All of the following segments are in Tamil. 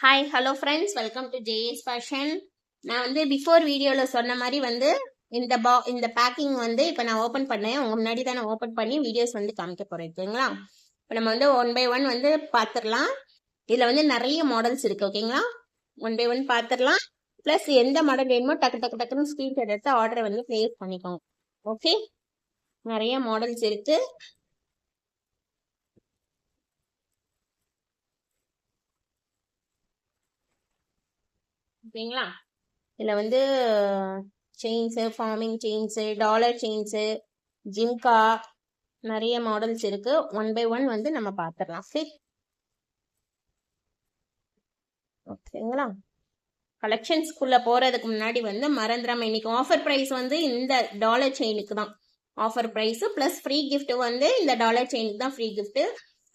Hi hello friends, welcome to JS fashion. நான் வந்து பிஃபோர் வீடியோவில் சொன்ன மாதிரி வந்து இந்த பேக்கிங் வந்து இப்போ நான் ஓப்பன் பண்ணேன். உங்கள் முன்னாடி தான் நான் ஓப்பன் பண்ணி வீடியோஸ் வந்து காமிக்க போகிறேன். ஓகேங்களா? இப்போ நம்ம வந்து 1 by 1 வந்து பார்த்துடலாம். இதில் வந்து நிறைய மாடல்ஸ் இருக்குது. ஓகேங்களா? 1 by 1 பார்த்துடலாம். ப்ளஸ் எந்த மாடல் வேணுமோ டக்கு டக்கு டக்குன்னு ஸ்க்ரீன்ஷாட் எடுத்து ஆர்டரை வந்து ப்ளேஸ் பண்ணிக்கோங்க. ஓகே, நிறைய மாடல்ஸ் இருக்குது. ஓகேங்களா? இதில் வந்து chains, farming chains, dollar chains, ஜிம்கா, நிறைய மாடல்ஸ் இருக்கு. 1 by 1 வந்து நம்ம பார்த்துடலாம். சரி, ஓகேங்களா? கலெக்ஷன்ஸ்குள்ள போறதுக்கு முன்னாடி வந்து மறந்துடாம, இன்னைக்கு ஆஃபர் பிரைஸ் வந்து இந்த டாலர் செயினுக்கு தான் offer price, plus free gift வந்து இந்த டாலர் செயினுக்கு தான் ஃப்ரீ கிஃப்ட்.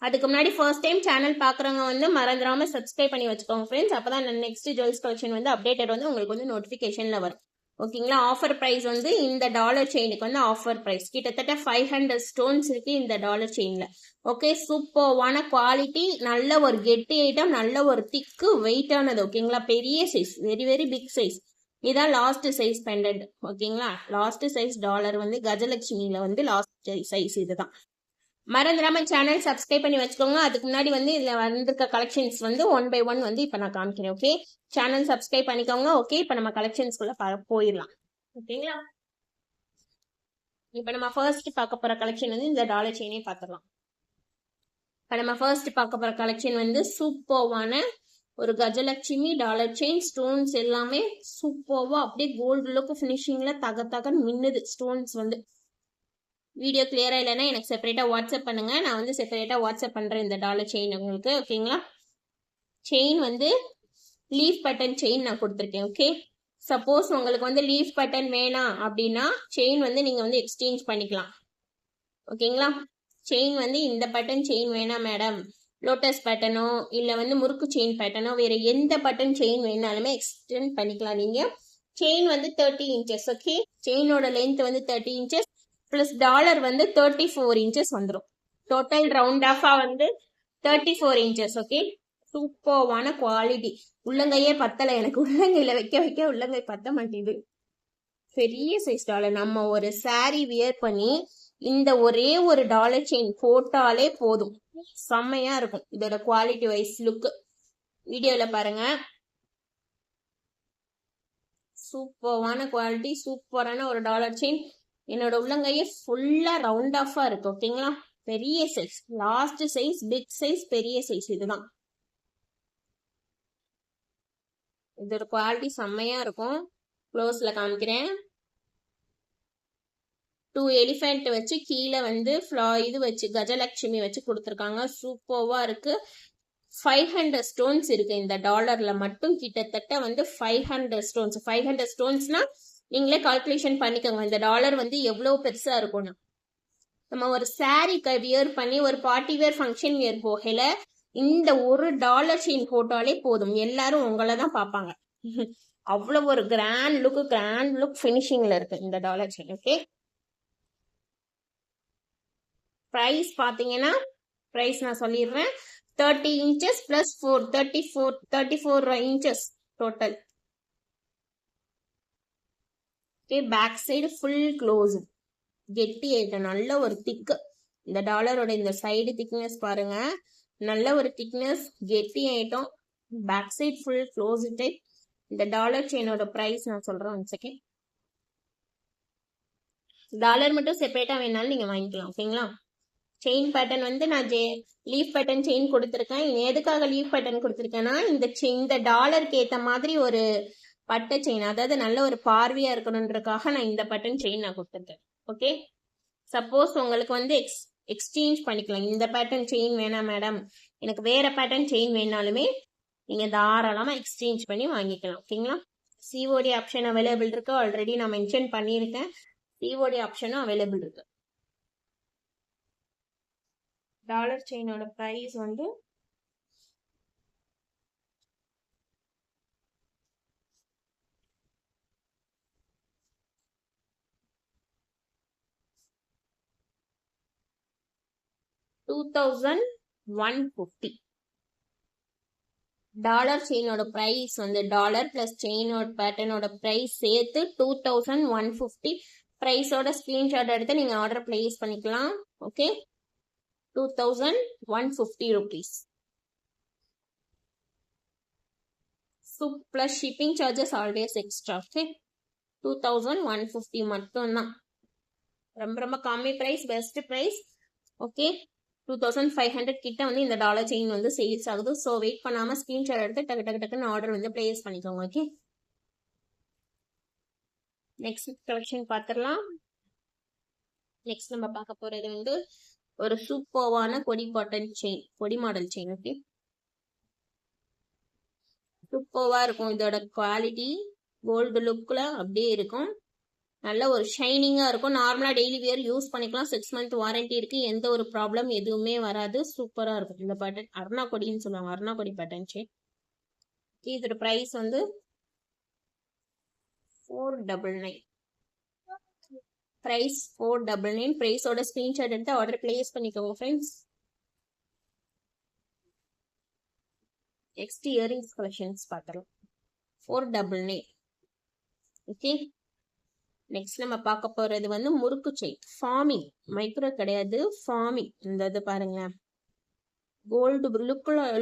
அதுக்கு முன்னாடி ஃபர்ஸ்ட் டைம் சேனல் பாக்குறவங்க வந்து மறந்துடாம சப்ஸ்கிரைப் பண்ணி வச்சுக்கோங்க ஃப்ரெண்ட்ஸ். அப்பதான் நெக்ஸ்ட் ஜுவல்ஸ் கலெக்ஷன் வந்து அப்டேட்டட் வந்து உங்களுக்கு வந்து நோட்டிபிகேஷன்ல வரும். ஓகேங்களா? ஆஃபர் பிரைஸ் வந்து இந்த டாலர் செயினுக்கு வந்து ஆஃபர் பிரைஸ் கிட்டத்தட்ட 500 ஸ்டோன்ஸ் இருக்கு இந்த டாலர் செயின்ல. ஓகே, சூப்பர்வான குவாலிட்டி, நல்ல ஒரு கெட்டி ஐட்டம், நல்ல ஒரு திக்கு வெயிட்டானது. ஓகேங்களா? பெரிய size, very very big size. இதான் லாஸ்ட் சைஸ் பெண்டன்ட். ஓகேங்களா? லாஸ்ட் சைஸ் டாலர் வந்து கஜலட்சுமியில வந்து லாஸ்ட் சைஸ் இதுதான். மறந்துடாம சேனல் சப்ஸ்கிரைப் பண்ணி வச்சுக்கோங்க. அதுக்கு முன்னாடி வந்து இதுல வந்திருக்க கலெக்ஷன்ஸ் வந்து 1 by 1 வந்து இப்ப நான் காமிக்கிறேன். ஓகே, சேனல் சப்ஸ்கிரைப் பண்ணிக்கோங்க. ஓகே, இப்ப நம்ம கலெக்ஷன்ஸ்குள்ள போயிடலாம். ஓகேங்களா? இப்ப நம்ம ஃபர்ஸ்ட் பார்க்க போற கலெக்ஷன் வந்து இந்த டாலர் செயினே பார்த்துடலாம். இப்ப நம்ம ஃபர்ஸ்ட் பார்க்க போற கலெக்ஷன் வந்து சூப்பர்வான ஒரு கஜலட்சுமி டாலர் செயின். ஸ்டோன்ஸ் எல்லாமே சூப்பர்வா அப்படியே கோல்டு லுக் ஃபினிஷிங்ல தக தகன்னு மின்னுது. ஸ்டோன்ஸ் வந்து வீடியோ கிளியரா இல்லைன்னா எனக்கு செப்பரேட்டா வாட்ஸ்அப் பண்ணுங்க. நான் வந்து செப்பரேட்டா வாட்ஸ்அப் பண்றேன் இந்த டாலர் செயின் உங்களுக்கு. ஓகேங்களா? செயின் வந்து லீஃப் பட்டன் செயின் நான் கொடுத்துருக்கேன். ஓகே, சப்போஸ் உங்களுக்கு வந்து லீஃப் பட்டன் வேணாம் அப்படின்னா செயின் வந்து நீங்க வந்து எக்ஸ்சேஞ்ச் பண்ணிக்கலாம். ஓகேங்களா? செயின் வந்து இந்த பட்டன் செயின் வேணாம் மேடம், லோட்டஸ் பட்டனோ இல்ல வந்து முறுக்கு செயின் பட்டனோ வேற எந்த பட்டன் செயின் வேணாலுமே எக்ஸ்டெண்ட் பண்ணிக்கலாம் நீங்க. செயின் வந்து 30 இன்ச்சஸ். ஓகே, செயினோட லென்த் வந்து 30 இன்ச்சஸ் பிளஸ் டாலர் வந்து 34 இன்ச்சஸ் வந்துடும். டோட்டல் ரவுண்ட் ஆஃபா வந்து 34 இன்ச்சஸ். ஓகே, சூப்பர்வான குவாலிட்டி. உள்ளங்கையே பத்தல எனக்கு, உள்ளங்கையில வைக்க வைக்க உள்ளங்கை பத்த மாட்டேங்குது. பெரிய சைஸ் டாலர். நம்ம ஒரு சாரி வியர் பண்ணி இந்த ஒரே ஒரு டாலர் செயின் போட்டாலே போதும், செம்மையா இருக்கும். இதோட குவாலிட்டி வைஸ் லுக் வீடியோல பாருங்க. சூப்பர்வான குவாலிட்டி, சூப்பரான ஒரு டாலர் செயின். என்னோட உள்ளங்கையே ஃபுல்லா ரவுண்ட் ஆஃபா இருக்கு. ஓகேங்களா? பெரிய size, last size, big size, பெரிய சைஸ். இதுதான் இதோட குவாலிட்டி, செம்மையா இருக்கும். க்ளோஸ்ல காமிக்கிறேன். 2 எலிஃபென்ட் வச்சு கீழே வந்து இது வச்சு கஜலட்சுமி வச்சு கொடுத்துருக்காங்க. சூப்பர்வா இருக்கு. 500 ஸ்டோன்ஸ் இருக்கு இந்த டாலர்ல மட்டும். கிட்டத்தட்ட வந்து 500 ஸ்டோன்ஸ். 500 ஸ்டோன்ஸ்னா நீங்களே கால்குலேஷன் பண்ணிக்கோங்க இந்த டாலர் வந்து எவ்வளவு பெருசா இருக்கும்னு. நம்ம ஒரு சாரி வியர் பண்ணி ஒரு பார்ட்டி வேர் ஃபங்க்ஷன் வியர் போகல இந்த ஒரு டாலர் செயின் போட்டாலே போதும், எல்லாரும் உங்களை தான் பார்ப்பாங்க. அவ்வளவு ஒரு கிராண்ட் லுக் ஃபினிஷிங்ல இருக்கு இந்த டாலர் செயின். ஓகே, பிரைஸ் பாத்தீங்கன்னா பிரைஸ் நான் சொல்லிடுறேன். 30 inches plus 34 inches total. Okay, back side full close, கெட்டி ஐட்டம், நல்ல ஒரு திக்கு. இந்த டாலரோட இந்த சைடு திக்னஸ் பாருங்க, நல்ல ஒரு திக்னஸ், கெட்டி item. Back side full close type. இந்த டாலர் செயினோட பிரைஸ் நான் சொல்றேன். 1 செகண்ட். டாலர் மட்டும் செப்பரேட்டா வேணாலும் நீங்க வாங்கிக்கலாம். ஓகேங்களா? செயின் பேட்டர்ன் வந்து நான் லீஃப் பேட்டர்ன் செயின் கொடுத்துருக்கேன். எதுக்காக லீஃப் பேட்டர்ன் கொடுத்துருக்கேன்னா இந்த டாலருக்கு ஏத்த மாதிரி ஒரு பட்டை செயின், அதாவது நல்ல ஒரு பார்வையா இருக்கணுன்றதுக்காக நான் இந்த பட்டன் செயின் நான் கொடுத்துருக்கேன். ஓகே, சப்போஸ் உங்களுக்கு வந்து எக்ஸ்சேஞ்ச் பண்ணிக்கலாம். இந்த பேட்டர்ன் செயின் வேணாம் மேடம், எனக்கு வேற பேட்டர்ன் செயின் வேணாலுமே நீங்க தாராளமா எக்ஸ்சேஞ்ச் பண்ணி வாங்கிக்கலாம். ஓகேங்களா? சிஓடி ஆப்ஷன் அவைலபிள் இருக்கு. ஆல்ரெடி நான் மென்ஷன் பண்ணியிருக்கேன், சிஓடி ஆப்ஷனும் அவைலபிள் இருக்கு. டாலர் செயினோட பிரைஸ் வந்து $2150. டாலர் செயினோட பிரைஸ் வந்து டாலர் பிளஸ் செயினோட பேட்டர்னோட பிரைஸ் சேர்த்து 2150. பிரைஸோட ஸ்கிரீன்ஷாட் எடுத்து நீங்க ஆர்டர் பிளேஸ் பண்ணிக்கலாம். Okay, 2150 rupees. So plus shipping charges always extra. Okay, 2150 மட்டும்தான். ரொம்ப ரொம்ப கம்மி பிரைஸ், பெஸ்ட் பிரைஸ். ஓகே, 2500 கிட்ட வந்து இந்த டாலர் செயின் வந்து சேல்ஸ் ஆகுது. ஸோ வெயிட் பண்ணாம ஸ்கிரீன்ஷாட் எடுத்து டக்கு டக்கு டக்குன்னு ஆர்டர் வந்து பிளேஸ் பண்ணிக்கோங்க. ஓகே, நெக்ஸ்ட் கலெக்ஷன் பார்த்துடலாம். நெக்ஸ்ட் நம்ம பார்க்க போறது வந்து ஒரு சூப்பர்வான கொடி பாட்டன் செயின், கொடி மாடல் செயின். ஓகே, சூப்பர்வா இருக்கும். இதோட குவாலிட்டி கோல்டு லுக்ல அப்படியே இருக்கும். நல்ல ஒரு ஷைனிங்கா இருக்கும். நார்மலா டெய்லி வியர் யூஸ் பண்ணிக்கலாம். 6 month வாரண்டி இருக்கு. எந்த ஒரு ப்ராப்ளம் எதுவுமே வராது. சூப்பரா இருக்கும். இந்த பேட்டர்ன் அருணா கொடின்னு சொல்லுவாங்க, அருணா கொடி பேட்டர்ன் செயின். இதோட பிரைஸ் வந்து 499. பிரைஸ் 499. பிரைஸோட ஸ்கிரீன்ஷாட் எடுத்து ஆர்டர் பிளேஸ் பண்ணிக்கோங்க ஃப்ரெண்ட்ஸ். நெக்ஸ்ட் இயரிங்ஸ் கலெக்ஷன்ஸ் பார்க்கலாம். 499. ஓகே, நெக்ஸ்ட் நம்ம பார்க்க போறது வந்து முறுக்கு செயின். ஃபார்மிங், மைக்ரோ கிடையாது, ஃபார்மிங். இந்த இது பாருங்களேன், கோல்டு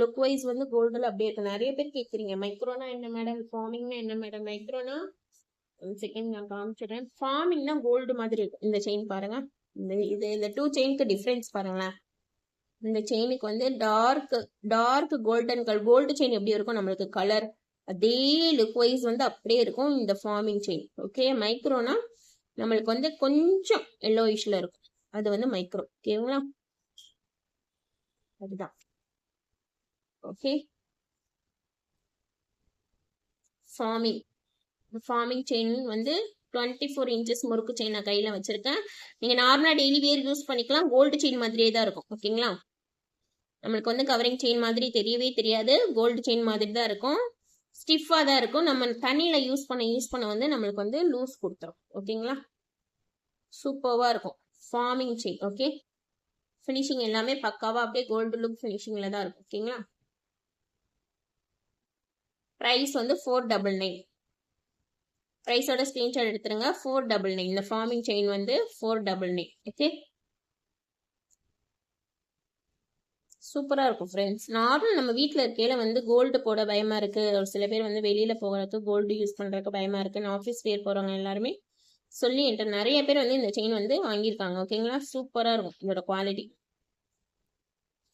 லுக் வைஸ் வந்து கோல்டுல அப்படியே இருக்கு. நிறைய பேர் கேட்குறீங்க மைக்ரோனா என்ன மேடம், ஃபார்மிங்னா என்ன மேடம். மைக்ரோனா செகண்ட் நான் காமிச்சிடுறேன். ஃபார்மிங்னா கோல்டு மாதிரி இருக்கும். இந்த செயின் பாருங்க, இந்த 2 செயினுக்கு டிஃப்ரென்ஸ் பாருங்களேன். இந்த செயினுக்கு வந்து dark golden colour. Gold chain எப்படி இருக்கும் நம்மளுக்கு கலர், அதே லுக் வைஸ் வந்து அப்படியே இருக்கும் இந்த ஃபார்மிங் செயின். ஓகே, மைக்ரோனா நம்மளுக்கு வந்து கொஞ்சம் எல்லோயிஷ்ல இருக்கும், அது வந்து மைக்ரோ. ஓகேங்களா, அதுதான். ஓகே, ஃபார்மிங் செயின் வந்து 24 inches முறுக்கு செயின் நான் கையில வச்சிருக்கேன். நீங்க நார்மலா டெய்லி வேர் யூஸ் பண்ணிக்கலாம். கோல்டு செயின் மாதிரியே தான் இருக்கும். ஓகேங்களா, நம்மளுக்கு வந்து கவரிங் செயின் மாதிரி தெரியவே தெரியாது. கோல்டு செயின் மாதிரி தான் இருக்கும். ஸ்டிஃபா தான் இருக்கும். நம்ம தண்ணியில யூஸ் பண்ண வந்து நம்மளுக்கு வந்து லூஸ் கொடுத்துரும். ஓகேங்களா, சூப்பர்வா இருக்கும் ஃபார்மிங் செயின். ஓகே, ஃபினிஷிங் எல்லாமே பக்காவா அப்படியே கோல்டு லுக் ஃபினிஷிங்ல தான் இருக்கும். ஓகேங்களா, பிரைஸ் வந்து 499. பிரைஸோட ஸ்கிரீன்ஷாட் எடுத்துருங்க. 499. இந்த ஃபார்மிங் செயின் வந்து 499. ஓகே, சூப்பரா இருக்கும் ஃப்ரெண்ட்ஸ். நார்மல் நம்ம வீட்டில் இருக்கையில வந்து கோல்டு போட பயமா இருக்கு, ஒரு சில பேர் வந்து வெளியில போகிறதுக்கு கோல்டு யூஸ் பண்றதுக்கு பயமா இருக்குன்னு ஆஃபீஸ் வேர் போறவங்க எல்லாருமே சொல்லி என்கிட்ட நிறைய பேர் வந்து இந்த செயின் வந்து வாங்கியிருக்காங்க. ஓகேங்களா, சூப்பரா இருக்கும் இதோட குவாலிட்டி.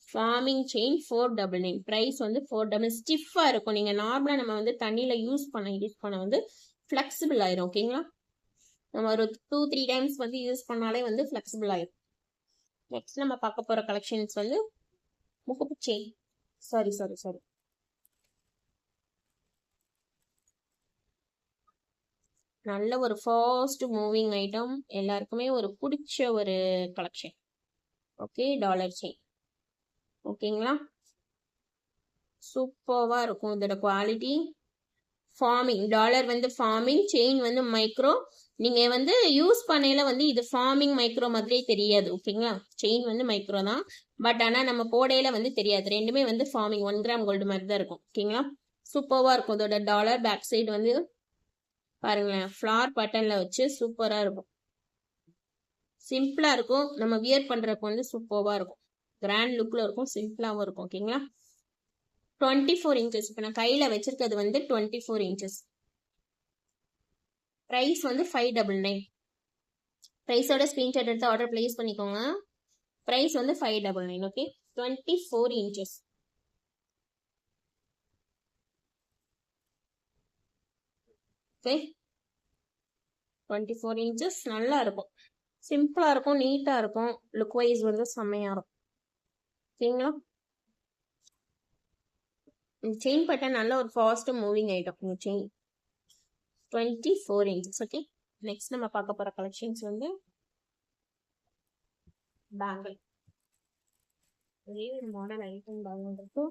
Farming chain 499. பிரைஸ் வந்து 499. ஸ்டிஃபா இருக்கும். நீங்க நார்மலா நம்ம வந்து தண்ணியில யூஸ் பண்ண வந்து ஃபிளெக்சிபிள் ஆயிரும். ஓகேங்களா, நம்ம ஒரு 2-3 டைம்ஸ் வந்து யூஸ் பண்ணாலே வந்து ஃபிளெக்சிபிள் ஆயிரும். நெக்ஸ்ட் நம்ம பார்க்க போற கலெக்ஷன்ஸ் வந்து முகப்பு செயின். சாரி நல்ல ஒரு ஃபாஸ்ட் மூவிங் ஐட்டம், எல்லாருக்குமே ஒரு பிடிச்ச ஒரு கலெக்ஷன். Okay, dollar chain. ஓகேங்களா, சூப்பர்வா இருக்கும் இதோட குவாலிட்டி. ஃபார்மிங் டாலர் வந்து ஃபார்மிங், செயின் வந்து மைக்ரோ. நீங்க வந்து யூஸ் பண்ணையில வந்து இது ஃபார்மிங் மைக்ரோ மாதிரியே தெரியாது. ஓகேங்களா, செயின் வந்து மைக்ரோ தான், பட் ஆனா நம்ம போடையில வந்து தெரியாது. ரெண்டுமே வந்து ஃபார்மிங் 1 கிராம் கோல்டு மாதிரி தான் இருக்கும். ஓகேங்களா, சூப்பர்வா இருக்கும். இதோட டாலர் பேக் சைடு வந்து பாருங்களேன், ஃபிளார் பட்டன்ல வச்சு சூப்பரா இருக்கும். சிம்பிளா இருக்கும். நம்ம வியர் பண்றதுக்கு வந்து சூப்பர்வா இருக்கும். கிராண்ட் லுக்ல இருக்கும், சிம்பிளாவும் இருக்கும். ஓகேங்களா, 24 inches. இப்போ நான் கையில வச்சிருக்கிறது வந்து 24 inches. பிரைஸ் வந்து 599. பிரைஸோட ஸ்கிரீன்ஷாட் எடுத்து ஆர்டர் பிளேஸ் பண்ணிக்கோங்க. பிரைஸ் வந்து 599. Okay, 24 inches. Okay, 24 inches. நல்லா இருக்கும், சிம்பிளா இருக்கும், நீட்டா இருக்கும். லுக் வைஸ் வந்து செம்மையா இருக்கும். ஓகேங்களா, செயின் பட்டன் நல்ல ஒரு ஃபாஸ்ட் மூவிங் ஐட்டம் இந்த செயின். 24 inches. ஓகே, நெக்ஸ்ட் நம்ம பார்க்க போற கலெக்ஷன்ஸ் வந்து பேங்கிள். ஒரே ஒரு மாடல் ஐட்டம் பேங்கிள் இருக்கு.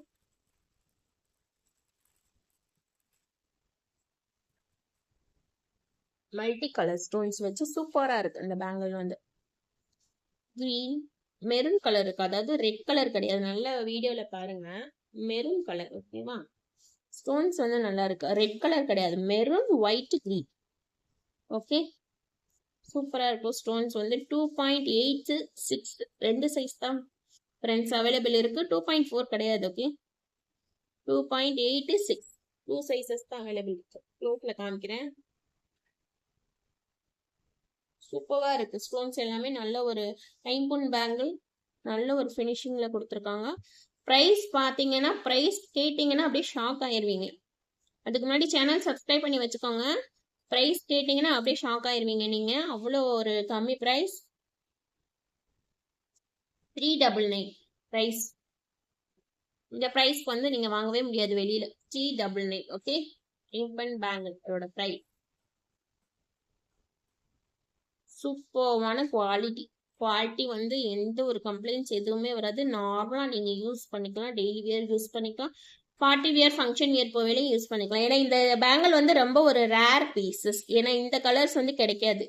மல்டி கலர் ஸ்டோன்ஸ் வச்சு சூப்பரா இருக்கு இந்த பேங்கிள் வந்து. கிரீன் மெரூன் கலர் இருக்கு, அதாவது ரெட் கலர் கிடையாது. நல்ல வீடியோல பாருங்க, மெரூன் கலர். ஓகேவா, ஸ்டோன்ஸ் வந்து நல்லா இருக்கு. ரெட் கலர் கிடையாது, மெரூன் ஒயிட் கிரீன். ஓகே, சூப்பரா இருக்கும். ஸ்டோன்ஸ் வந்து 2.86 ரெண்டு சைஸ் தான் ஃப்ரெண்ட்ஸ் அவைலபிள் இருக்கு. 2.4 கிடையாது. ஓகே, 2.86 டூ சைஸஸ் தான் அவைலபிள் இருக்கு. க்ளோஸ்ல காமிக்கிறேன். சூப்பரா இருக்கு. ஸ்டோன்ஸ் எல்லாமே நல்ல ஒரு ஐம்பொன் பேங்கிள், நல்ல ஒரு ஃபினிஷிங்ல கொடுத்துருக்காங்க. ப்ரைஸ் பார்த்தீங்கன்னா, ப்ரைஸ் கேட்டிங்கன்னா அப்படியே ஷாக் ஆயிருவீங்க. அதுக்கு முன்னாடி சேனல் சப்ஸ்கிரைப் பண்ணி வச்சுக்கோங்க. ப்ரைஸ் கேட்டிங்கன்னா அப்படியே ஷாக் ஆயிருவீங்க நீங்க. அவ்வளோ ஒரு கம்மி ப்ரைஸ். 399 ப்ரைஸ். இந்த ப்ரைஸ்க்கு வந்து நீங்க வாங்கவே முடியாது வெளியில. 399. ஓகே, ஐம்பொன் பேங்கிளோட ப்ரைஸ். சூப்பர்வான குவாலிட்டி வந்து எந்த ஒரு கம்ப்ளைண்ட்ஸ் எதுவுமே வராது. நார்மலா நீங்க யூஸ் பண்ணிக்கலாம், டெய்லி வியர் யூஸ் பண்ணிக்கலாம், பார்ட்டி வியர் ஃபங்க்ஷன் வியர் போவேலையும் யூஸ் பண்ணிக்கலாம். ஏன்னா இந்த பேங்கிள் வந்து ரொம்ப ஒரு ரேர் பீசஸ். ஏன்னா இந்த கலர்ஸ் வந்து கிடைக்காது.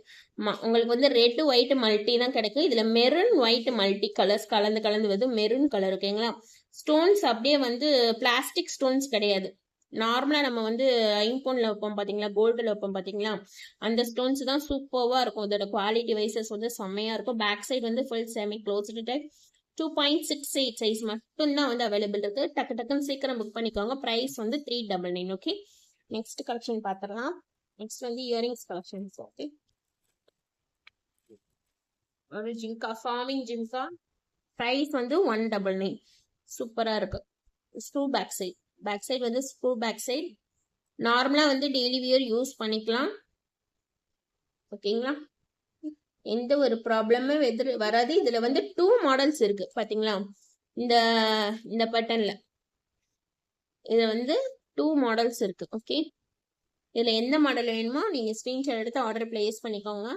உங்களுக்கு வந்து ரெட் ஒயிட் மல்டி தான் கிடைக்கும். இதுல மெரூன் ஒயிட் மல்டி கலர்ஸ் கலந்து வந்து மெரூன் கலர். ஓகேங்களா, ஸ்டோன்ஸ் அப்படியே வந்து பிளாஸ்டிக் ஸ்டோன்ஸ் கிடையாது. நார்மலா நம்ம வந்து ஐம்பொன்ல வைப்போம் பாத்தீங்களா, கோல்டுல வைப்போம் பாத்தீங்களா, அந்த ஸ்டோன்ஸ் தான் சூப்பர்வா இருக்கும். இதோட குவாலிட்டி வைசஸ் வந்து செம்மையா இருக்கும். பேக் சைடு வந்து full semi closed type. 2.68 size மட்டும் தான் வந்து அவைலபிள் இருக்கு. டக்குன்னு சீக்கிரம் புக் பண்ணிக்கோங்க. பிரைஸ் வந்து 399. ஓகே, நெக்ஸ்ட் கலெக்ஷன் பாத்திரலாம். நெக்ஸ்ட் வந்து இயரிங்ஸ் கலெக்ஷன்ஸ். ஓகே, ஒரு ஜிம்கா, ஃபார்மிங் ஜிம்கா. பிரைஸ் வந்து 199. சூப்பரா இருக்கு. ஸ்க்ரூ பேக் சைடு வந்து ஸ்க்ரூ பேக் சைடு. நார்மலா வந்து டெய்லி வியர் யூஸ் பண்ணிக்கலாம். ஓகேங்களா, எந்த ஒரு ப்ராப்ளமும் வராது. இதுல வந்து 2 மாடல்ஸ் இருக்கு பாத்தீங்களா, இந்த பட்டன்ல இது வந்து 2 மாடல்ஸ் இருக்கு. ஓகே, இதுல எந்த மாடல் வேணுமோ நீங்க ஸ்கிரீன்ஷாட் எடுத்து ஆர்டர் பிளேஸ் பண்ணிக்கோங்க.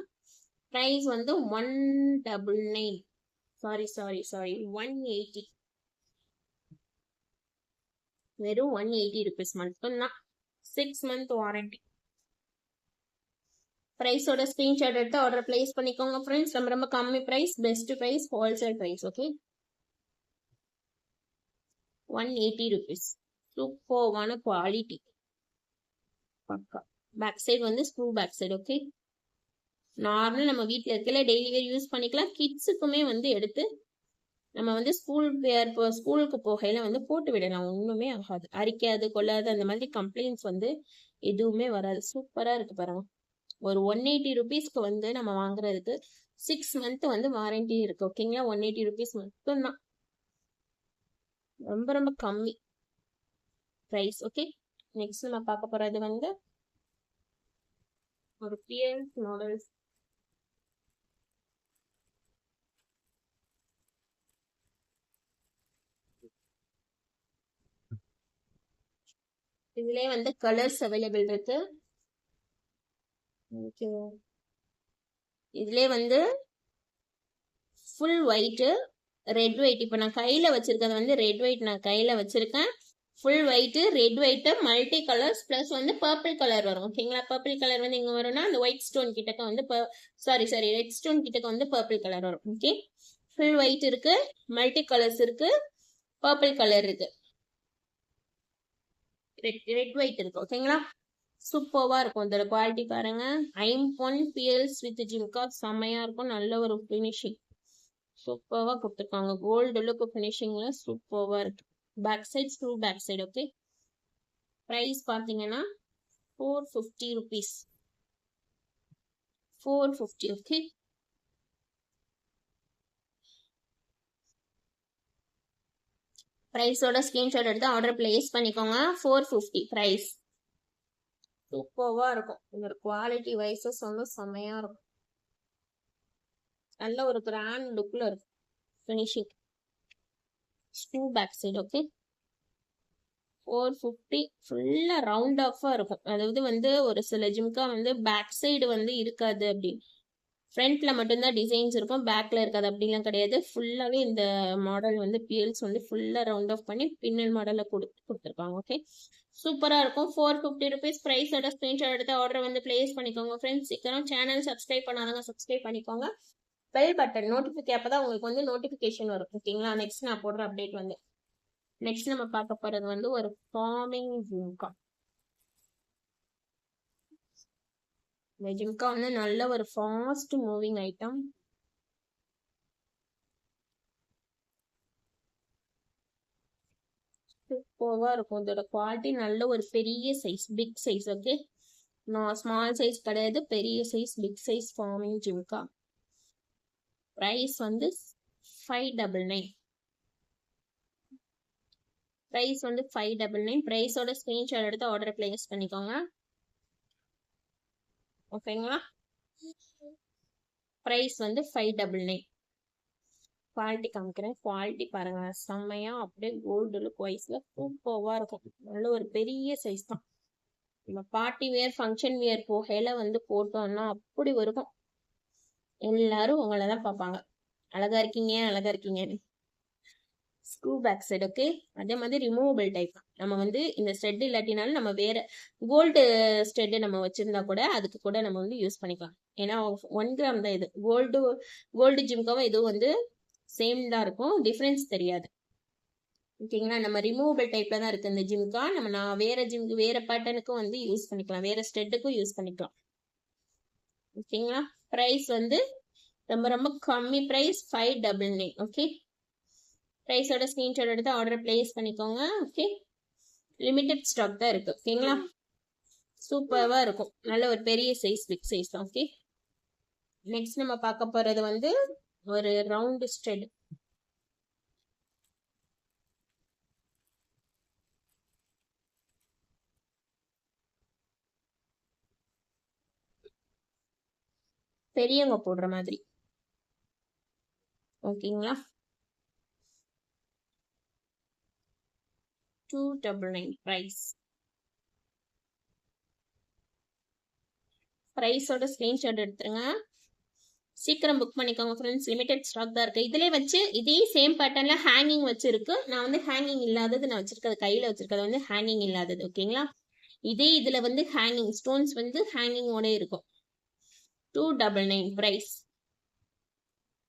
பிரைஸ் வந்து 199. சாரி 180. வெறும் 180 ருபீஸ் மட்டும்தான். 6 month வாரண்டி. பிரைஸோட ஸ்கிரீன்ஷாட் எடுத்து ஆர்டர் பிளேஸ் பண்ணிக்கோங்க ஃப்ரெண்ட்ஸ். ரொம்ப கம்மி price, best price, wholesale price. Okay, 180 rupees. சூப்பர்வான குவாலிட்டி பக்கா. பேக் சைடு வந்து screw back side. Okay, normal நம்ம வீட்டில் இருக்கல டெய்லி வேர் யூஸ் பண்ணிக்கலாம். கிட்ஸுக்குமே வந்து எடுத்து நம்ம வந்து ஸ்கூலுக்கு போகையில வந்து போட்டு விடலாம். ஒண்ணுமே ஆகாது, அரிக்காது, கொள்ளாது, அந்த மாதிரி கம்ப்ளைண்ட்ஸ் வந்து எதுவுமே வராது. சூப்பரா இருக்கு பாருங்க. ஒரு 180 ருபீஸ்க்கு வந்து நம்ம வாங்குறதுக்கு 6 month வந்து வாரண்டி இருக்கு. ஓகேங்களா, 180 ருபீஸ் மட்டும்தான். ரொம்ப கம்மி பிரைஸ். ஓகே, நெக்ஸ்ட் நம்ம பார்க்க போறது வந்து ஒரு பியர்ஸ் மாடல்ஸ். இதுலயே வந்து கலர்ஸ் அவைலபிள் இருக்கு. இதுலயே வந்து ஃபுல் ஒயிட், ரெட் ஒயிட். இப்போ நான் கையில வச்சிருக்கிறது வந்து ரெட் ஒயிட் நான் கையில வச்சிருக்கேன். Full white, red white, multi colours plus வந்து பர்பிள் கலர் வரும். ஓகேங்களா, பர்பிள் கலர் வந்து இங்க வரும்னா அந்த ஒயிட் ஸ்டோன் கிட்டக்க வந்து ரெட் ஸ்டோன் கிட்டக்க வந்து பர்பிள் கலர் வரும். ஓகே, ஃபுல் ஒயிட் இருக்கு, மல்டி கலர்ஸ் இருக்கு, பர்பிள் கலர் இருக்கு, ரெட் ஒயிட் இருக்கு. ஓகேங்களா, சூப்பர்வா இருக்கும். இதோட குவாலிட்டி பாருங்க. ஐம்பொன் பியர்ஸ் வித் ஜிம்கா, செம்மையா இருக்கும். நல்ல ஒரு பினிஷிங் சூப்பர்வா கொடுத்துருக்காங்க. கோல்டு லுக் பினிஷிங்ல சூப்பர்வா இருக்கு. Back side screw back side. Okay, price பாத்தீங்கன்னா 450 ருபீஸ். 450. ஓகே, பிரைஸோட ஸ்கிரீன்ஷாட் எடுத்து ஆர்டர் பிளேஸ் பண்ணிக்கோங்க. 450 பிரைஸ். சூப்பர்வா இருக்கும். இதோட குவாலிட்டி வைசஸ் வந்து செம்மையா இருக்கும். நல்ல ஒரு கிராண்ட் லுக்ல இருக்கும் finishing. Screw back side. Okay, 450. ஃபுல்லா ரவுண்ட் ஆஃபா இருக்கும். அதாவது வந்து ஒரு சில ஜிம்கா வந்து பேக் சைடு வந்து இருக்காது, அப்படி ஃப்ரண்ட்ல மட்டும்தான் டிசைன்ஸ் இருக்கும், பேக்ல இருக்காது. அப்படிலாம் கிடையாது. ஃபுல்லாவே இந்த மாடல் வந்து பியல்ஸ் வந்து ஃபுல்லா ரவுண்ட் ஆஃப் பண்ணி பின்னல் மாடல்ல கொடுத்துருக்காங்க. ஓகே, சூப்பரா இருக்கும். 450 ருபீஸ். பிரைஸோட ஸ்கிரீன்ஷாட் எடுத்து ஆர்டர் வந்து பிளேஸ் பண்ணிக்கோங்க ஃப்ரெண்ட்ஸ். சீக்கிரம் சேனல் சப்ஸ்கிரைப் பண்ணாதவங்க சப்ஸ்கிரைப் பண்ணிக்கோங்க. பெல் பட்டன் அப்பதான் உங்களுக்கு வந்து நோட்டிபிகேஷன் வரும். ஓகேங்களா, நெக்ஸ்ட் நான் போடுற அப்டேட் வந்து நெக்ஸ்ட் நம்ம பார்க்க போறது வந்து ஒரு ஃபார்மிங் ஜிம்கா. இந்த ஜிம்கா வந்து நல்ல ஒரு ஃபாஸ்ட் மூவிங் ஐட்டம். சூப்பராக இருக்கும். இதோட குவாலிட்டி நல்ல ஒரு பெரிய சைஸ், பிக் சைஸ். ஓகே, நான் ஸ்மால் சைஸ் கிடையாது, பெரிய சைஸ், பிக் சைஸ் ஃபார்மிங் ஜிம்கா. ப்ரைஸ் வந்து 599. ப்ரைஸ் வந்து 599. ப்ரைஸோட ஸ்க்ரீன்ஷாட் எடுத்து ஆர்டர் பிளேஸ் பண்ணிக்கோங்க. ஓகேங்களா? ப்ரைஸ் வந்து 599. குவாலிட்டி காமிக்கிறேன். குவாலிட்டி பாருங்க, செம்மையா அப்படியே கோல்டு லுக் வைஸ்ல சூப்பராக இருக்கும். நல்ல ஒரு பெரிய சைஸ் தான். நம்ம பார்ட்டி வேர், ஃபங்க்ஷன் வேர் போகையில வந்து போட்டோம்னா அப்படி இருக்கும். எல்லாரும் உங்களை தான் பார்ப்பாங்க, அழகா இருக்கீங்க அழகா இருக்கீங்கன்னு. Screw back side. ஓகே, அதே மாதிரி ரிமூவபிள் டைப். நம்ம வந்து இந்த ஸ்டெட் இல்லாட்டினாலும் நம்ம வேற கோல்டு ஸ்டெட் நம்ம வச்சிருந்தா கூட அதுக்கு கூட நம்ம வந்து யூஸ் பண்ணிக்கலாம். ஏன்னா 1 கிராம் தான் இது. கோல்டு ஜிம்காவும் இதுவும் வந்து சேம் தான் இருக்கும், டிஃப்ரென்ஸ் தெரியாது. ஓகேங்களா? நம்ம ரிமூவபிள் டைப்ல தான் இருக்கு இந்த ஜிம்கா. நான் வேற ஜிம்க்கு வேற பேட்டர்னுக்கும் வந்து யூஸ் பண்ணிக்கலாம், வேற ஸ்டெட்டுக்கும் யூஸ் பண்ணிக்கலாம். ஓகேங்களா? ப்ரைஸ் வந்து ரொம்ப ரொம்ப கம்மி ப்ரைஸ், 599. ஓகே, ப்ரைஸோட ஸ்க்ரீன்ஷாட் எடுத்து ஆர்டர் பிளேஸ் பண்ணிக்கோங்க. ஓகே, லிமிடெட் ஸ்டாக் தான் இருக்கு. ஓகேங்களா? சூப்பராக இருக்கும். நல்ல ஒரு பெரிய சைஸ், பிக் சைஸ் தான். ஓகே, நெக்ஸ்ட் நம்ம பார்க்க போறது வந்து ஒரு ரவுண்ட் ஸ்டெட். பெரியவங்க போடுற மாதிரி. ஓகேங்களா? 299 ப்ரைஸ். ப்ரைஸோட ஸ்க்ரீன்ஷாட் எடுத்துருங்க, சீக்கிரம் புக் பண்ணிக்கோங்க ஃப்ரெண்ட்ஸ். லிமிடெட் ஸ்டாக் தான் இருக்கு. இதுலேயே வச்சு இதே சேம் பேட்டர்ன்ல ஹேங்கிங் வச்சிருக்கு. நான் வந்து ஹேங்கிங் இல்லாதது நான் வச்சிருக்கிறது, கையில வச்சிருக்கிறது வந்து ஹேங்கிங் இல்லாதது. ஓகேங்களா? இதே இதுல வந்து ஹேங்கிங் ஸ்டோன்ஸ் வந்து ஹேங்கிங்கோட இருக்கும். 299 ப்ரைஸ்.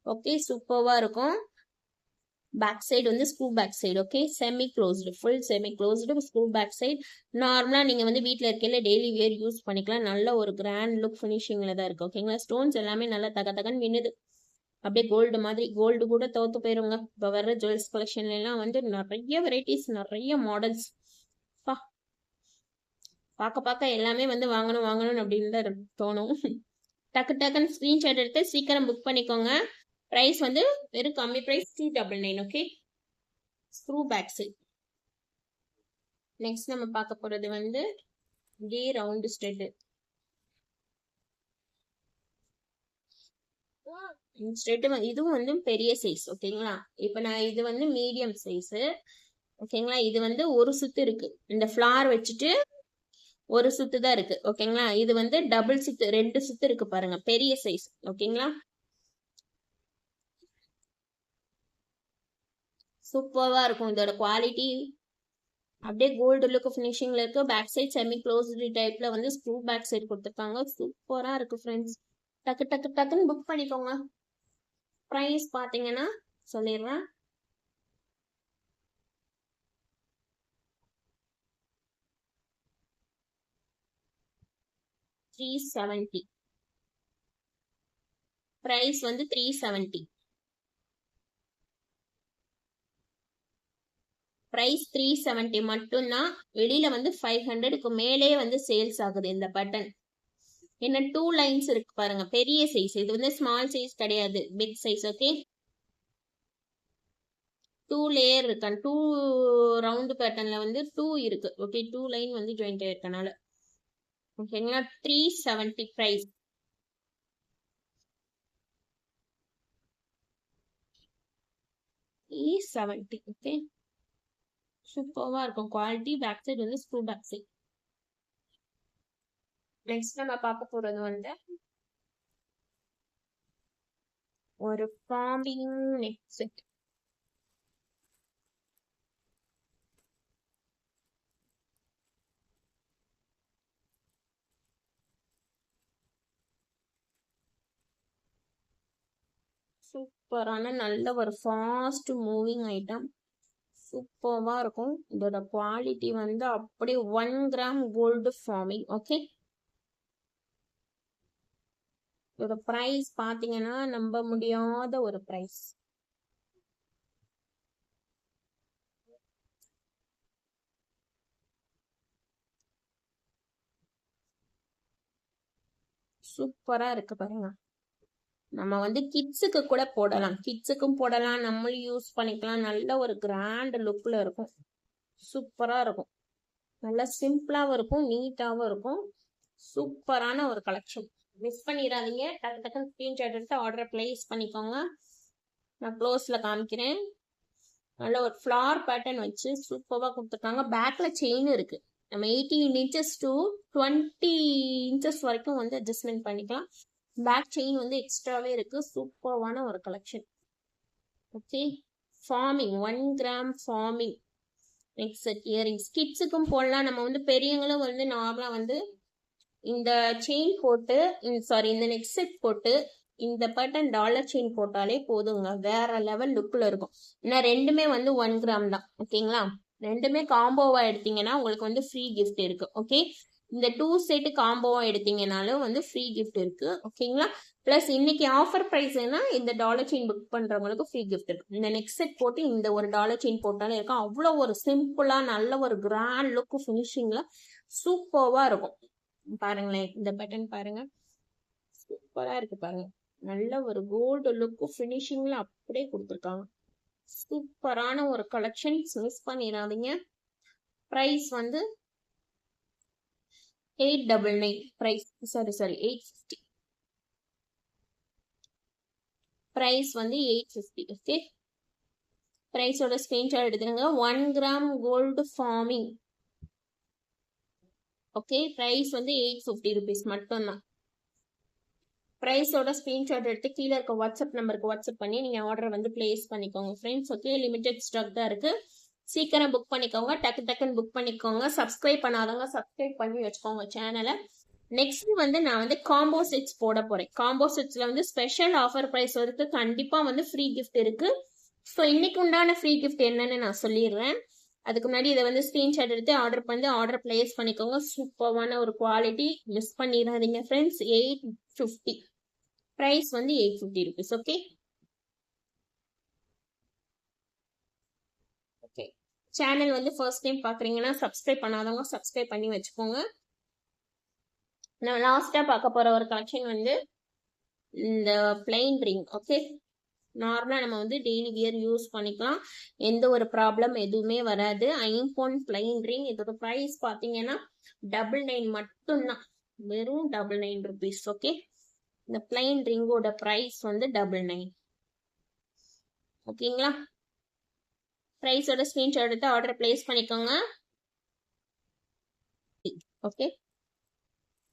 ஓகே, சூப்பர்வா இருக்கும். பேக் சைடு வந்து screw back side. Okay, semi closed, full semi closed screw back side. நார்மலாக நீங்கள் வந்து வீட்டில் இருக்கையில டெய்லி வேர் யூஸ் பண்ணிக்கலாம். நல்ல ஒரு கிராண்ட் லுக் ஃபினிஷிங்கில் தான் இருக்குது. ஓகேங்களா? ஸ்டோன்ஸ் எல்லாமே நல்லா தகன்னு மின்னுது, அப்படியே கோல்டு மாதிரி. கோல்டு கூட தோத்து போயிருங்க. இப்போ வர்ற ஜுவல்ஸ் கலெக்ஷன்லாம் வந்து நிறைய வெரைட்டிஸ், நிறைய மாடல்ஸ். பா, பார்க்க எல்லாமே வந்து வாங்கணும் வாங்கணும் அப்படின்னு தான் தோணும். டக்குன்னு ஸ்க்ரீன்ஷாட் எடுத்து சீக்கிரம் புக் பண்ணிக்கோங்க. ப்ரைஸ் வந்து வெறும் கம்மி price, 299. Okay, screw back side. Next நம்ம பார்க்க போறது வந்து இதே ரவுண்ட் ஸ்டெட். ஸ்டெட் இதுவும் வந்து பெரிய சைஸ். ஓகேங்களா? இப்போ நான் இது வந்து மீடியம் சைஸ். ஓகேங்களா? இது வந்து ஒரு சுத்து இருக்கு, இந்த ஃபிளார் வச்சுட்டு ஒரு சுத்து தான் இருக்கு. ஓகேங்களா? இது வந்து டபுள் சுத்து, 2 சுத்து இருக்கு பாருங்க, பெரிய சைஸ். ஓகேங்களா? சூப்பரா இருக்கும். இதோட குவாலிட்டி அப்படியே கோல்டு லுக் ஃபினிஷிங்ல இருக்கு. பேக் சைட் செமி க்ளோஸ்டு டைப்ல வந்து ஸ்க்ரூ பேக் சைட் கொடுத்துருக்காங்க. சூப்பரா இருக்கு ஃப்ரெண்ட்ஸ். டக்குன்னு புக் பண்ணிக்கோங்க. ப்ரைஸ் பாத்தீங்கன்னா சொல்லிடுறேன், 370. ப்ரைஸ் வந்து 370. ப்ரைஸ் 370 மட்டும்தான். வெளியில வந்து 500க்கு மேலே வந்து சேல்ஸ் ஆகுது இந்த பட்டன். என்ன 2 லைன்ஸ் இருக்கு பாருங்க, பெரிய சைஸ். இது வந்து ஸ்மால் சைஸ் கிடையாது, பிக் சைஸ். ஓகே, 2 லேயர் இருக்கு. 2 ரவுண்ட் பேட்டர்ன்ல வந்து 2 இருக்கு. ஓகே, 2 லைன் வந்து ஜாயிண்ட் ஆயிருக்கனால. ஓகேங்களா? 370 ப்ரைஸ். 370. ஓகே, சூப்பர்வா இருக்கும் குவாலிட்டி. பேக் சைடு வந்து ஸ்க்ரூ பேக் சைடு. நெக்ஸ்ட் நம்ம பார்க்க போறது வந்து ஒரு ஃபார்மிங் நெக் செட். சூப்பரான நல்ல ஒரு ஃபாஸ்ட் மூவிங் ஐட்டம். சூப்பராக இருக்கும். இதோட குவாலிட்டி வந்து அப்படியே 1 கிராம் கோல்டு ஃபார்மிங். ஓகே, இதோட ப்ரைஸ் பார்த்தீங்கன்னா நம்ப முடியாத ஒரு ப்ரைஸ். சூப்பராக இருக்கு பாருங்க. நம்ம வந்து கிட்ஸுக்கு கூட போடலாம், கிட்ஸுக்கும் போடலாம், நம்மளும் யூஸ் பண்ணிக்கலாம். நல்ல ஒரு கிராண்ட் லுக்கில் இருக்கும், சூப்பராக இருக்கும். நல்லா சிம்பிளாகவும் இருக்கும், நீட்டாகவும் இருக்கும். சூப்பரான ஒரு கலெக்ஷன், மிஸ் பண்ணிடாதீங்க. டக்கு டக்குன்னு ஸ்க்ரீன்ஷாட் எடுத்து ஆர்டரை பிளேஸ் பண்ணிக்கோங்க. நான் க்ளோஸில் காமிக்கிறேன். நல்ல ஒரு ஃப்ளார் பேட்டர்ன் வச்சு சூப்பராக கொடுத்துருக்காங்க. பேக்கில் செயின் இருக்குது. நம்ம 18 இன்ச்சஸ் to 20 இன்ச்சஸ் வரைக்கும் வந்து அட்ஜஸ்ட்மெண்ட் பண்ணிக்கலாம். பேக் செயின் வந்து எக்ஸ்ட்ராவே இருக்கு. சூப்பரான ஒரு collection. Okay, forming 1 gram forming neck set earrings கிட்ஸுக்கும் போடலாம். நம்ம வந்து பெரியவங்களும் வந்து நார்மலாக வந்து இந்த செயின் போட்டு இந்த நெக் செட் போட்டு இந்த பேட்டர்ன் டாலர் செயின் போட்டாலே போதுங்க, வேற லெவல் லுக்கில் இருக்கும். ஏன்னா ரெண்டுமே வந்து 1 கிராம் தான். ஓகேங்களா, ரெண்டுமே காம்போவா எடுத்தீங்கன்னா உங்களுக்கு வந்து ஃப்ரீ கிஃப்ட் இருக்கு. ஓகே, இந்த 2 செட் காம்போவா எடுத்தீங்கனாலும் வந்து ஃப்ரீ கிஃப்ட் இருக்கு. ஓகேங்களா, பிளஸ் இன்னைக்கு ஆஃபர் ப்ரைஸ்னா இந்த டாலர் செயின் புக் பண்றவங்களுக்கு ஃப்ரீ கிஃப்ட் இருக்கு. இந்த நெக் செட் போட்டு இந்த ஒரு டாலர் செயின் போட்டாலே இருக்கும். அவ்வளோ ஒரு சிம்பிளா நல்ல ஒரு கிராண்ட் லுக் ஃபினிஷிங்ல சூப்பர்வா இருக்கும். பாருங்களேன், இந்த பேட்டர்ன் பாருங்க, சூப்பரா இருக்கு பாருங்க. நல்ல ஒரு கோல்டு லுக் ஃபினிஷிங்ல அப்படியே கொடுத்துருக்காங்க. சூப்பரான ஒரு கலெக்ஷன், மிஸ் பண்ணிடாதீங்க. பிரைஸ் வந்து 899. Price sorry 850. பிரைஸ் வந்து 850. ஓகே, பிரைஸோட ஸ்கிரீன்ஷாட் எடுத்துருங்க. 1 gram gold forming. Okay, price வந்து 850 ருபீஸ் மட்டும்தான். பிரைஸோட ஸ்கிரீன்ஷாட் எடுத்து கீழே இருக்க வாட்ஸ்அப் நம்பருக்கு வாட்ஸ்அப் பண்ணி நீங்கள் ஆர்டர் வந்து பிளேஸ் பண்ணிக்கோங்க ஃப்ரெண்ட்ஸ். ஓகே, லிமிடெட் ஸ்டாக் தான் இருக்கு, சீக்கிரம் புக் பண்ணிக்கோங்க. டக்கு டக்குன்னு புக் பண்ணிக்கோங்க. சப்ஸ்கிரைப் பண்ணாதவங்க சப்ஸ்கிரைப் பண்ணி வச்சுக்கோங்க சேனலை. நெக்ஸ்ட் வந்து நான் வந்து காம்போ செட்ஸ் போட போறேன். காம்போ செட்ஸ்ல வந்து ஸ்பெஷல் ஆஃபர் பிரைஸ் இருக்கு, கண்டிப்பா வந்து ஃப்ரீ கிஃப்ட் இருக்கு. ஸோ இன்னைக்கு உண்டான ஃப்ரீ கிஃப்ட் என்னன்னு நான் சொல்லிடுறேன். அதுக்கு முன்னாடி இதை வந்து ஸ்கிரீன்ஷாட் எடுத்து ஆர்டர் பண்ணி ஆர்டர் பிளேஸ் பண்ணிக்கோங்க. சூப்பரான ஒரு குவாலிட்டி, மிஸ் பண்ணிடாதீங்க ஃப்ரெண்ட்ஸ். 850 பிரைஸ் வந்து 850 ருபீஸ். ஓகே, ஓகே, சேனல் வந்து ஃபர்ஸ்ட் டைம் பாக்குறீங்கன்னா சப்ஸ்கிரைப் பண்ணாதவங்க சப்ஸ்கிரைப் பண்ணி வச்சுக்கோங்க. நான் லாஸ்டா பார்க்க போற ஒரு கலெக்ஷன் வந்து இந்த பிளைன் ரிங். ஓகே, நார்மலா நம்ம வந்து டெய்லி வியர் யூஸ் பண்ணிக்கலாம், எந்த ஒரு ப்ராப்ளம் எதுவுமே வராது. ஐம்போன் பிளைன் ரிங். இதோட ப்ரைஸ் பாத்தீங்கன்னா 99 மட்டும்தான், வெறும் 99 ருபீஸ். ஓகே, இந்த பிளைன் ரிங்கோட ப்ரைஸ் வந்து 99. ஓகேங்களா, ப்ரைஸோட ஸ்கிரீன்ஷாட் எடுத்து ஆர்டர் பிளேஸ் பண்ணிக்கோங்க. ஓகே,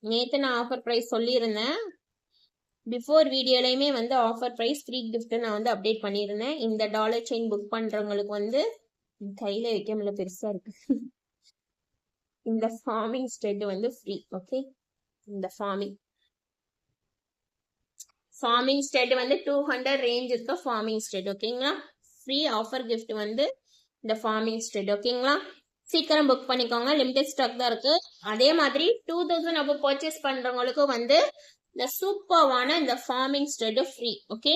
நேற்று நான் ஆஃபர் ப்ரைஸ் சொல்லியிருந்தேன். பிஃபோர் வீடியோலையுமே வந்து ஆஃபர் ப்ரைஸ் ஃப்ரீ கிஃப்ட் நான் வந்து அப்டேட் பண்ணியிருந்தேன். இந்த டாலர் செயின் புக் பண்றவங்களுக்கு வந்து கையில வைக்க முடியல, பெருசா இருக்கு. இந்த ஃபார்மிங் ஸ்டெட் வந்து ஃப்ரீ. ஓகே, இந்த ஃபார்மிங் ஸ்டெட் வந்து 200 ரேஞ்ச் இருக்க ஃபார்மிங் ஸ்டெட். ஓகேங்களா, ஃப்ரீ ஆஃபர் கிஃப்ட் வந்து இந்த ஃபார்மிங் ஸ்டெட். ஓகேங்களா, சீக்கிரம் புக் பண்ணிக்கோங்க, லிமிடெட் ஸ்டாக் தான் இருக்கு. அதே மாதிரி 2000 அப்போ பர்ச்சேஸ் பண்றவங்களுக்கு வந்து இந்த சூப்பர்வான இந்த ஃபார்மிங் ஸ்டெட் ஃப்ரீ. ஓகே,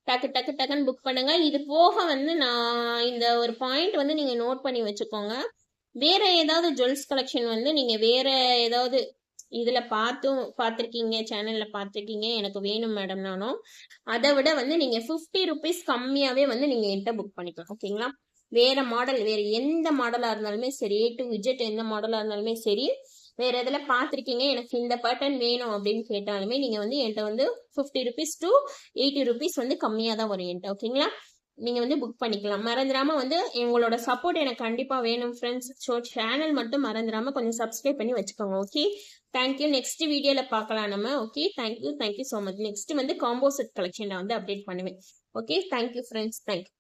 டக்கு டக்கு டக்குன்னு புக் பண்ணுங்க. இது போக வந்து நான் இந்த ஒரு பாயிண்ட் வந்து நீங்க நோட் பண்ணி வச்சுக்கோங்க. வேற ஏதாவது ஜுவல்ஸ் கலெக்ஷன் வந்து நீங்க வேற ஏதாவது இதுல பார்த்துருக்கீங்க, சேனல்ல பார்த்துருக்கீங்க, எனக்கு வேணும் மேடம் நானும், அதை விட வந்து நீங்க 50 ருபீஸ் கம்மியாவே வந்து நீங்க என்கிட்ட புக் பண்ணிக்கலாம். ஓகேங்களா, வேற மாடல், வேற எந்த மாடலா இருந்தாலுமே சரி, A to Z எந்த மாடலா இருந்தாலுமே சரி, வேற எதுல பார்த்துருக்கீங்க எனக்கு இந்த பேட்டர்ன் வேணும் அப்படின்னு கேட்டாலுமே நீங்க வந்து என்கிட்ட வந்து 50 ருபீஸ் to 80 ருபீஸ் வந்து கம்மியா தான் வரும் என்கிட்ட. ஓகேங்களா, நீங்க வந்து புக் பண்ணிக்கலாம். மறந்துடாம வந்து உங்களோட சப்போர்ட் எனக்கு கண்டிப்பா வேணும் ஃப்ரெண்ட்ஸ். ஸோ சேனல் மட்டும் மறந்துடாம கொஞ்சம் சப்ஸ்கிரைப் பண்ணி வச்சுக்கோங்க. Okay, thank you. நெக்ஸ்ட் வீடியோல பார்க்கலாம் நம்ம. Okay, thank you so much. Next வந்து காம்போ செட் கலெக்ஷன் நான் வந்து அப்டேட் பண்ணுவேன். Okay, thank you friends, thank you.